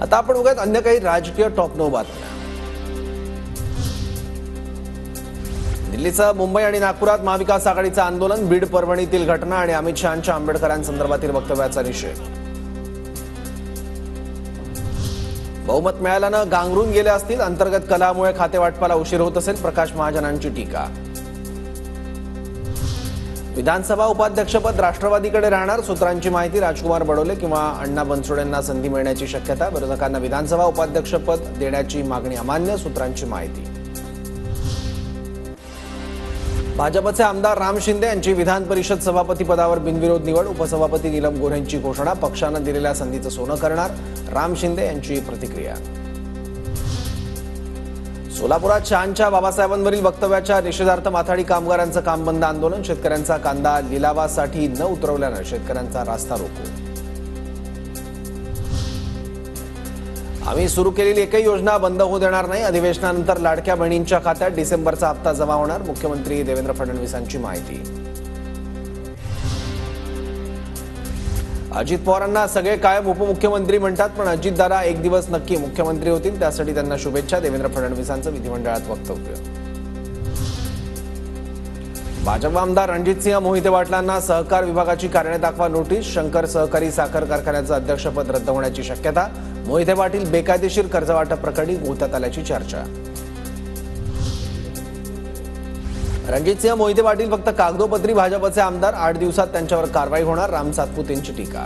आता आपण बघूयात अन्य काही राजकीय टॉप 9 बातम्या। दिल्लीसह मुंबई आणि नागपुरात महाविकास आघाडीचं आंदोलन, बीड परभणीतील घटना आणि अमित शहांच्या आंबेडकरांसंदर्भातील वक्तव्याचा निषेध। बहुमत मिळाल्यानं गांगरून गेले असतील, अंतर्गत कलहामुळे खातेवाटपाला उशीर होत असेल, प्रकाश महाजनांची टीका। विधानसभा उपाध्यक्षपद राष्ट्रवादीकडे राहणार, सूत्रांची माहिती। राजकुमार बडोले किंवा अण्णा बनसोडेंना संधी मिळण्याची शक्यता, विरोधकांना विधानसभा उपाध्यक्षपद देण्याची मागणी अमान्य, सूत्रांची माहिती। भाजपचे आमदार राम शिंदे यांची विधान परिषद सभापती पदावर बिनविरोध निवड, उपसभापती नीलम गोऱ्हेंची घोषणा, पक्षानं दिलेल्या संधीचं सोनं करणार, राम शिंदे यांची प्रतिक्रिया। सोलापुरात शहांच्या बाबासाहेबांवरील वक्तव्याच्या निषेधार्थ माथाडी कामगारांचं काम बंद आंदोलन, शेतकऱ्यांचा कांदा लिलावासाठी न उतरवल्यानं शेतकऱ्यांचा रास्ता रोको। आम्ही सुरू केलेली एकही योजना बंद होऊ देणार नाही, अधिवेशनानंतर लाडक्या बहिणींच्या खात्यात डिसेंबरचा हप्ता जमा होणार, मुख्यमंत्री देवेंद्र फडणवीसांची माहिती। अजित पवारांना सगळे कायम उपमुख्यमंत्री म्हणतात, पण अजितदादा एक दिवस नक्की मुख्यमंत्री होतील, त्यासाठी त्यांना शुभेच्छा, देवेंद्र फडणवीसांचं विधिमंडळात वक्तव्य। भाजप आमदार रणजितसिंह मोहिते पाटलांना सहकार विभागाची कारणे दाखवा नोटीस, शंकर सहकारी साखर कारखान्याचं अध्यक्षपद रद्द होण्याची शक्यता, मोहिते पाटील बेकायदेशीर कर्जवाटप प्रकरणी गोत्यात आल्याची चर्चा। रणजितसिंह मोहिते पाटील फक्त कागदोपत्री भाजपचे आमदार, 8 दिवसात त्यांच्यावर कारवाई होणार, राम सातपुतेंची टीका।